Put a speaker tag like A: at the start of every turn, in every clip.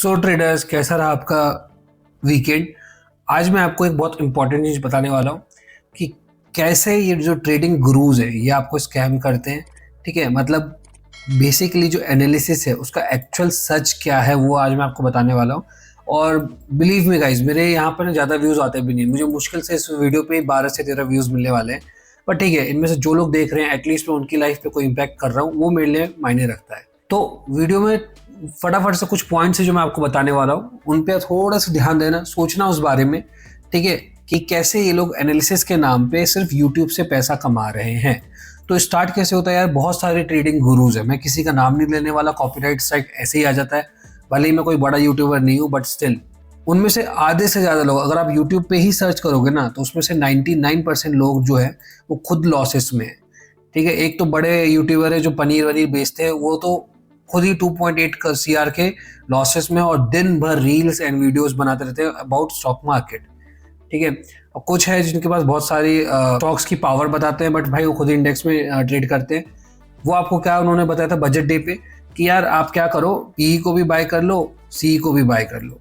A: सो traders, कैसा रहा आपका वीकेंड। आज मैं आपको एक बहुत इंपॉर्टेंट चीज़ बताने वाला हूँ कि कैसे ये जो ट्रेडिंग गुरुज है ये आपको स्कैम करते हैं। ठीक है, मतलब बेसिकली जो एनालिसिस है उसका एक्चुअल सच क्या है वो आज मैं आपको बताने वाला हूँ। और बिलीव मी गाइज, मेरे यहाँ पर ना ज़्यादा व्यूज़ आते भी नहीं, मुझे मुश्किल से इस वीडियो पे 12 से 13 व्यूज़ मिलने वाले हैं। पर ठीक है, इनमें से जो लोग देख रहे हैं एटलीस्ट मैं उनकी लाइफ पे कोई इम्पैक्ट कर रहा हूँ, वो मेरे लिए मायने रखता है। तो वीडियो में फटाफट से कुछ पॉइंट्स है जो मैं आपको बताने वाला हूँ, उन पे थोड़ा सा ध्यान देना, सोचना उस बारे में। ठीक है, कि कैसे ये लोग एनालिसिस के नाम पे सिर्फ यूट्यूब से पैसा कमा रहे हैं। तो स्टार्ट कैसे होता है यार, बहुत सारे ट्रेडिंग गुरुज है, मैं किसी का नाम नहीं लेने वाला, कॉपीराइट स्ट्राइक ऐसे ही आ जाता है। भले ही मैं कोई बड़ा यूट्यूबर नहीं हूँ, बट स्टिल उनमें से आधे से ज़्यादा लोग, अगर आप यूट्यूब पे ही सर्च करोगे ना, तो उसमें से 99% लोग जो है वो खुद लॉसेस में है। ठीक है, एक तो बड़े यूट्यूबर है जो पनीर वनीर बेचते हैं, वो तो खुद ही 2.8 CR के लॉसेस में, और दिन भर रील्स एंड वीडियोस बनाते रहते हैं अबाउट स्टॉक मार्केट। ठीक है, और कुछ है जिनके पास बहुत सारी स्टॉक्स की पावर बताते हैं, बट भाई वो खुद इंडेक्स में ट्रेड करते हैं। वो आपको क्या उन्होंने बताया था बजट डे पे कि यार आप क्या करो, पी को भी बाय कर लो, सी को भी बाय कर लो।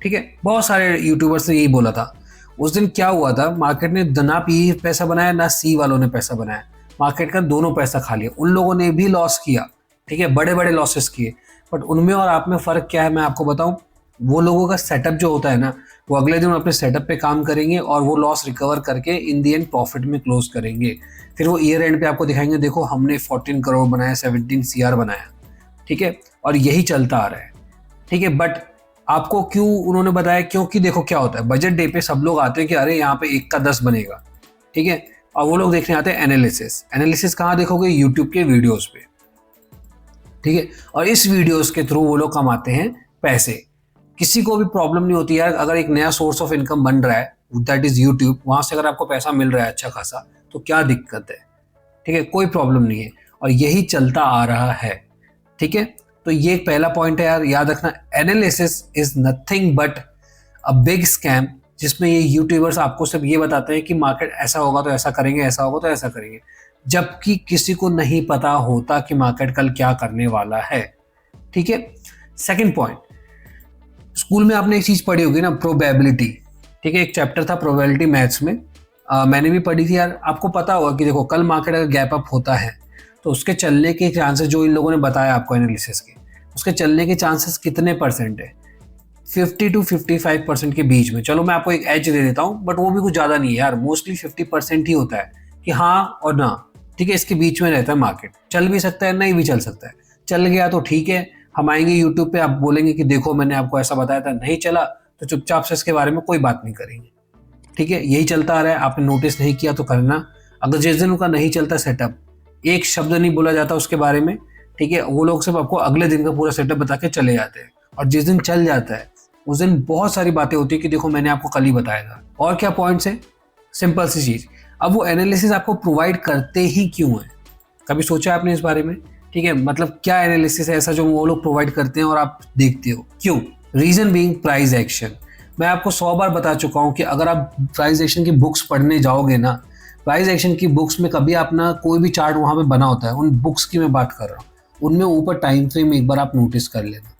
A: ठीक है, बहुत सारे यूट्यूबर्स ने यही बोला था। उस दिन क्या हुआ था, मार्केट ने ना पी पैसा बनाया ना सी वालों ने पैसा बनाया, मार्केट का दोनों पैसा खा लिया। उन लोगों ने भी लॉस किया, ठीक है, बड़े बड़े लॉसेस किए। बट उनमें और आप में फ़र्क क्या है मैं आपको बताऊं। वो लोगों का सेटअप जो होता है ना, वो अगले दिन अपने सेटअप पे काम करेंगे और वो लॉस रिकवर करके इन दी एंड प्रॉफिट में क्लोज करेंगे। फिर वो ईयर एंड पे आपको दिखाएंगे, देखो हमने 14 करोड़ बनाया, 17 CR बनाया। ठीक है, और यही चलता आ रहा है। ठीक है, बट आपको क्यों उन्होंने बताया, क्योंकि देखो क्या होता है, बजट डे पे सब लोग आते हैं कि अरे यहाँ पे 1 का 10 बनेगा। ठीक है, और वो लोग देखने आते हैं एनालिसिस। एनालिसिस कहाँ देखोगे, यूट्यूब के वीडियोज पे। ठीक है, और इस वीडियोस के थ्रू वो लोग कमाते हैं पैसे। किसी को भी प्रॉब्लम नहीं होती यार, अगर एक नया सोर्स ऑफ इनकम बन रहा है दैट इज यूट्यूब, वहां से अगर आपको पैसा मिल रहा है अच्छा खासा, तो क्या दिक्कत है। ठीक है, कोई प्रॉब्लम नहीं है, और यही चलता आ रहा है। ठीक है, तो ये पहला पॉइंट है यार, याद रखना, analysis is nothing but a big scam, जिसमें ये यूट्यूबर्स आपको सिर्फ ये बताते हैं कि मार्केट ऐसा होगा तो ऐसा करेंगे, ऐसा होगा तो ऐसा करेंगे, जबकि किसी को नहीं पता होता कि मार्केट कल क्या करने वाला है। ठीक है, सेकंड पॉइंट, स्कूल में आपने एक चीज पढ़ी होगी ना, प्रोबेबिलिटी। ठीक है, एक चैप्टर था प्रोबेबिलिटी मैथ्स में, मैंने भी पढ़ी थी यार। आपको पता होगा कि देखो कल मार्केट अगर गैप अप होता है तो उसके चलने के चांसेस, जो इन लोगों ने बताया आपको एनालिसिस के, उसके चलने के चांसेस कितने परसेंट है, 50 to 55% के बीच में। चलो मैं आपको एक एज दे देता हूँ, बट वो भी कुछ ज़्यादा नहीं है यार, मोस्टली 50% ही होता है कि हाँ और ना। ठीक है, इसके बीच में रहता है मार्केट, चल भी सकता है नहीं भी चल सकता है। चल गया तो ठीक है, हम आएंगे यूट्यूब पे, आप बोलेंगे कि देखो मैंने आपको ऐसा बताया था, नहीं चला तो चुपचाप से इसके बारे में कोई बात नहीं करेंगे। ठीक है, यही चलता आ रहा है, आपने नोटिस नहीं किया तो करना। अगर जिस दिन उनका नहीं चलता सेटअप, एक शब्द नहीं बोला जाता उसके बारे में, ठीक है, वो लोग सिर्फ आपको अगले दिन का पूरा सेटअप बता के चले जाते हैं। और जिस दिन चल जाता है उस दिन बहुत सारी बातें होती है कि देखो मैंने आपको कल ही बताया था। और क्या पॉइंट्स है, सिंपल सी चीज, अब वो एनालिसिस आपको प्रोवाइड करते ही क्यों है, कभी सोचा आपने इस बारे में। ठीक है, मतलब क्या एनालिसिस है ऐसा जो वो लोग प्रोवाइड करते हैं और आप देखते हो क्यों। Reason being price action. मैं आपको 100 बार बता चुका हूं कि अगर आप प्राइस एक्शन की बुक्स पढ़ने जाओगे ना, प्राइस एक्शन की बुक्स में कभी अपना कोई भी चार्ट वहां पे बना होता है, उन बुक्स की मैं बात कर रहा हूँ, उनमें ऊपर टाइम फ्रेम एक बार आप नोटिस कर लेना।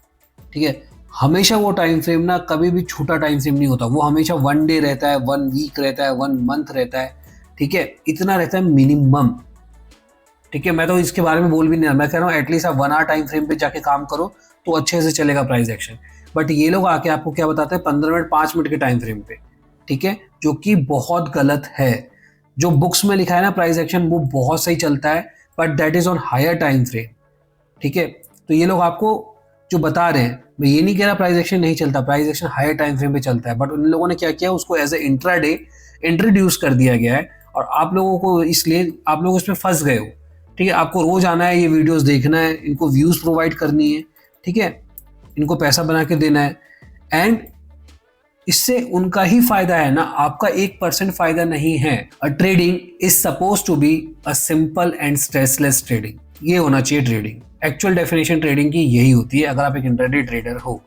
A: ठीक है, हमेशा वो टाइम फ्रेम ना कभी भी छोटा टाइम फ्रेम नहीं होता, वो हमेशा 1 डे रहता है, 1 वीक रहता है, 1 मंथ रहता है। ठीक है, इतना रहता है मिनिमम। ठीक है, मैं तो इसके बारे में बोल भी नहीं रहा, मैं कह रहा हूँ एटलीस्ट आप 1 आवर टाइम फ्रेम पे जाके काम करो तो अच्छे से चलेगा प्राइस एक्शन। बट ये लोग आके आपको क्या बताते हैं, 15 मिनट 5 मिनट के टाइम फ्रेम पे। ठीक है, जो कि बहुत गलत है। जो बुक्स में लिखा है ना प्राइस एक्शन, वो बहुत सही चलता है, but that is on higher time frame. ठीक है, तो ये लोग आपको जो बता रहे हैं, मैं ये नहीं कह रहा प्राइस एक्शन नहीं चलता, price action higher time frame पे चलता है, बट उन लोगों ने क्या किया, उसको एज ए इंट्राडे इंट्रोड्यूस कर दिया गया है, और आप लोगों को इसलिए आप लोग उसमें फंस गए हो। ठीक है, आपको रोज आना है, ये वीडियोस देखना है, इनको व्यूज प्रोवाइड करनी है। ठीक है, इनको पैसा बना के देना है, एंड इससे उनका ही फायदा है ना, आपका 1% फायदा नहीं है। Trading is suppose to be a simple and stressless trading, ये होना चाहिए ट्रेडिंग। एक्चुअल डेफिनेशन ट्रेडिंग की यही होती है अगर आप एक इंट्राडे ट्रेडर हो।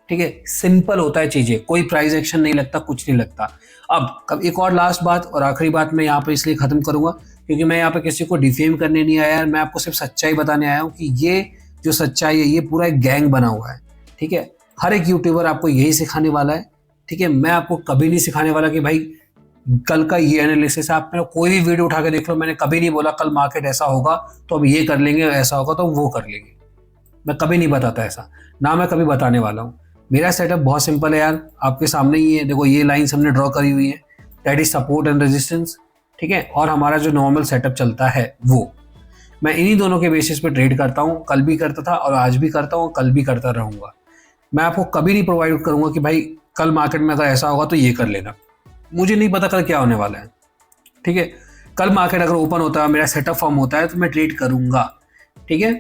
A: ठीक है, सिंपल होता है चीजें, कोई प्राइस एक्शन नहीं लगता, कुछ नहीं लगता। अब एक और लास्ट बात और आखिरी बात मैं यहाँ पे इसलिए खत्म करूंगा क्योंकि मैं यहाँ पे किसी को डिफेम करने नहीं आया, मैं आपको सिर्फ सच्चाई बताने आया हूँ कि ये जो सच्चाई है ये पूरा एक गैंग बना हुआ है। ठीक है, हर एक यूट्यूबर आपको यही सिखाने वाला है, ठीक है। मैं आपको कभी नहीं सिखाने वाला कि भाई कल का ये एनालिसिस है। आप मेरा कोई भी वीडियो उठा के देख लो, मैंने कभी नहीं बोला कल मार्केट ऐसा होगा तो अब ये कर लेंगे, ऐसा होगा तो वो कर लेंगे। मैं कभी नहीं बताता ऐसा, ना मैं कभी बताने वाला हूँ। मेरा सेटअप बहुत सिंपल है यार, आपके सामने ही है। देखो ये लाइंस हमने ड्रॉ करी हुई है, that is support and resistance, ठीक है। और हमारा जो नॉर्मल सेटअप चलता है वो, मैं इन्हीं दोनों के बेसिस पे ट्रेड करता हूँ। कल भी करता था और आज भी करता हूँ, कल भी करता रहूँगा। मैं आपको कभी नहीं प्रोवाइड करूँगा कि भाई कल मार्केट में अगर ऐसा होगा तो ये कर लेना। मुझे नहीं पता कल क्या होने वाला है, ठीक है। कल मार्केट अगर ओपन होता है, मेरा सेटअप फॉर्म होता है तो मैं ट्रेड करूँगा, ठीक है।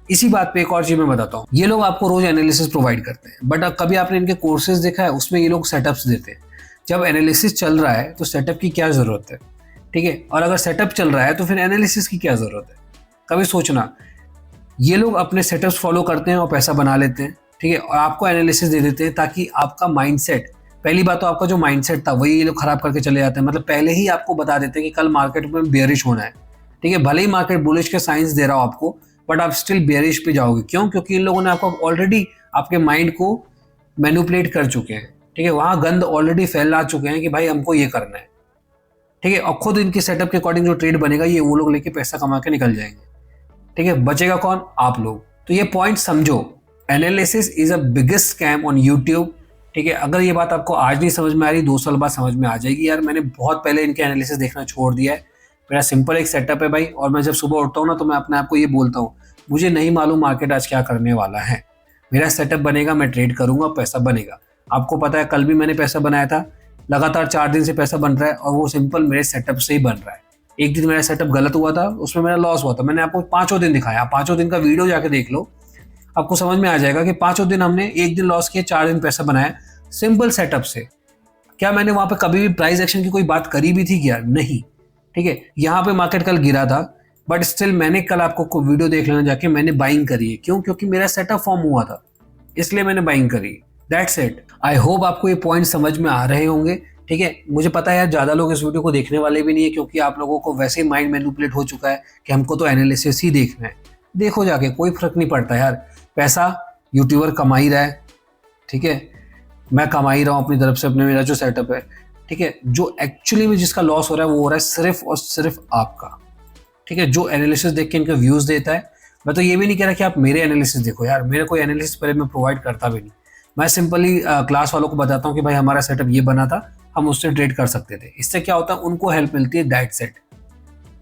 A: इसी बात पे एक और चीज़ मैं बताता हूँ, ये लोग आपको रोज एनालिसिस प्रोवाइड करते हैं, बट अब कभी आपने इनके कोर्सेज देखा है? उसमें ये लोग सेटअप्स देते हैं। जब एनालिसिस चल रहा है तो सेटअप की क्या ज़रूरत है, ठीक है। और अगर सेटअप चल रहा है तो फिर एनालिसिस की क्या ज़रूरत है? कभी सोचना। ये लोग अपने सेटअप्स फॉलो करते हैं और पैसा बना लेते हैं, ठीक है। और आपको एनालिसिस दे देते हैं ताकि आपका माइंडसेट, पहली बात तो आपका जो माइंडसेट था वही ये लोग खराब करके चले जाते हैं। मतलब पहले ही आपको बता देते हैं कि कल मार्केट में बेयरिश होना है, ठीक है। भले ही मार्केट बुलिश के साइंस दे रहा हो आपको, बट आप स्टिल बेयरिश पे जाओगे। क्यों? क्योंकि इन लोगों ने आपको ऑलरेडी आपके माइंड को मैनिपुलेट कर चुके हैं, ठीक है। वहां गंद ऑलरेडी फैला चुके हैं कि भाई हमको ये करना है, ठीक है। और खुद इनके सेटअप के अकॉर्डिंग जो ट्रेड बनेगा ये वो लोग लेके पैसा कमा के निकल जाएंगे, ठीक है। बचेगा कौन? आप लोग। तो ये पॉइंट समझो, analysis is a biggest scam on YouTube, ठीक है। अगर ये बात आपको आज नहीं समझ में आ रही, 2 साल बाद समझ में आ जाएगी। यार मैंने बहुत पहले इनके एनालिसिस देखना छोड़ दिया है। मेरा सिंपल एक सेटअप है भाई, और मैं जब सुबह उठता हूँ ना तो मैं अपने आप को ये बोलता हूँ, मुझे नहीं मालूम मार्केट आज क्या करने वाला है, मेरा सेटअप बनेगा, मैं ट्रेड करूंगा, पैसा बनेगा। आपको पता है कल भी मैंने पैसा बनाया था, लगातार 4 दिन से पैसा बन रहा है, और वो सिंपल मेरे सेटअप से ही बन रहा है। एक दिन मेरा सेटअप गलत हुआ था, उसमें मेरा लॉस हुआ था। मैंने आपको 5 दिन दिखाया, 5 दिन का वीडियो जाके देख लो, आपको समझ में आ जाएगा कि 5 दिन हमने एक दिन लॉस किया, 4 दिन पैसा बनाया, सिंपल सेटअप से। क्या मैंने वहां पे कभी भी प्राइस एक्शन की कोई बात करी भी थी क्या? नहीं, ठीक है। यहाँ पे मार्केट कल गिरा था, बट स्टिल मैंने कल आपको वीडियो देख लेना जाके मैंने बाइंग करी है। क्यों? क्योंकि मेरा सेटअप फॉर्म हुआ था, इसलिए मैंने बाइंग करी। That's it. आई होप आपको ये पॉइंट समझ में आ रहे होंगे, ठीक है। मुझे पता है यार ज्यादा लोग इस वीडियो को देखने वाले भी नहीं है, क्योंकि आप लोगों को वैसे ही माइंड मैनिपुलेट हो चुका है कि हमको तो एनालिसिस ही देखना है। देखो जाके, कोई फर्क नहीं पड़ता यार। पैसा यूट्यूबर कमा ही रहा है, ठीक है। मैं कमा ही रहा हूँ अपनी तरफ से, अपने मेरा जो सेटअप है, ठीक है। जो एक्चुअली में जिसका लॉस हो रहा है वो हो रहा है सिर्फ और सिर्फ आपका, ठीक है। जो एनालिसिस देख के इनका व्यूज देता है। मैं तो ये भी नहीं कह रहा कि आप मेरे एनालिसिस देखो यार, मेरे कोई एनालिसिस पहले मैं प्रोवाइड करता भी नहीं। मैं सिंपली क्लास वालों को बताता हूँ कि भाई हमारा सेटअप ये बना था, हम उससे ट्रेड कर सकते थे। इससे क्या होता है, उनको हेल्प मिलती है, दैट सेट,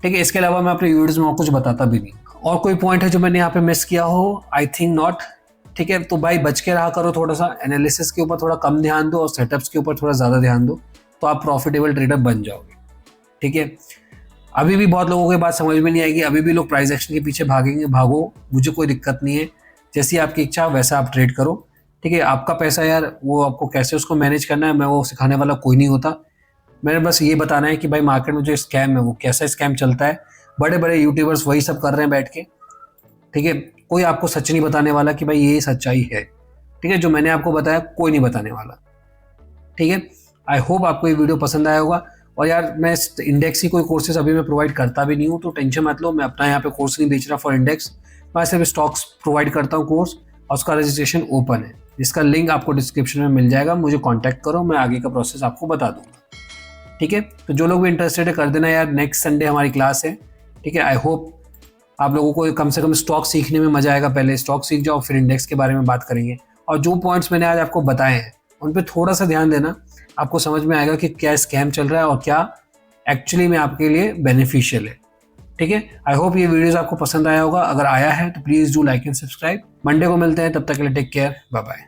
A: ठीक है। इसके अलावा मैं अपने वीडियोज में और कुछ बताता भी नहीं। और कोई पॉइंट है जो मैंने यहाँ पे मिस किया हो? आई थिंक नॉट, ठीक है। तो भाई बच के रहा करो, थोड़ा सा एनालिसिस के ऊपर थोड़ा कम ध्यान दो और सेटअप्स के ऊपर थोड़ा ज़्यादा ध्यान दो, तो आप प्रॉफिटेबल ट्रेडर बन जाओगे, ठीक है। अभी भी बहुत लोगों की बात समझ में नहीं आएगी, अभी भी लोग प्राइस एक्शन के पीछे भागेंगे, भागो, मुझे कोई दिक्कत नहीं है। जैसी आपकी इच्छा वैसा आप ट्रेड करो, ठीक है। आपका पैसा यार, वो आपको कैसे उसको मैनेज करना है, मैं वो सिखाने वाला कोई नहीं होता। मैंने बस ये बताना है कि भाई मार्केट में जो स्कैम है वो कैसा स्कैम चलता है। बड़े बड़े यूट्यूबर्स वही सब कर रहे हैं बैठ के, ठीक है। कोई आपको सच नहीं बताने वाला कि भाई ये सच्चाई है, ठीक है। जो मैंने आपको बताया कोई नहीं बताने वाला, ठीक है। आई होप आपको ये वीडियो पसंद आया होगा। और यार मैं इंडेक्स की कोई कोर्सेज अभी मैं प्रोवाइड करता भी नहीं हूँ, तो टेंशन मत लो। मैं अपना यहाँ पे कोर्स नहीं बेच रहा फॉर इंडेक्स, मैं सिर्फ स्टॉक्स प्रोवाइड करता हूँ कोर्स, और उसका रजिस्ट्रेशन ओपन है, जिसका लिंक आपको डिस्क्रिप्शन में मिल जाएगा। मुझे कॉन्टैक्ट करो, मैं आगे का प्रोसेस आपको बता दूंगा, ठीक है। तो जो लोग भी इंटरेस्टेड है कर देना यार। नेक्स्ट संडे हमारी क्लास है, ठीक है। आई होप आप लोगों को कम से कम स्टॉक सीखने में मजा आएगा। पहले स्टॉक सीख जाओ, फिर इंडेक्स के बारे में बात करेंगे। और जो पॉइंट्स मैंने आज आपको बताए हैं उन पर थोड़ा सा ध्यान देना, आपको समझ में आएगा कि क्या स्कैम चल रहा है और क्या एक्चुअली में आपके लिए बेनिफिशियल है, ठीक है। आई होप ये वीडियोस आपको पसंद आया होगा। अगर आया है तो please do like and subscribe. Monday को मिलते हैं, तब तक के लिए टेक केयर, बाय बाय।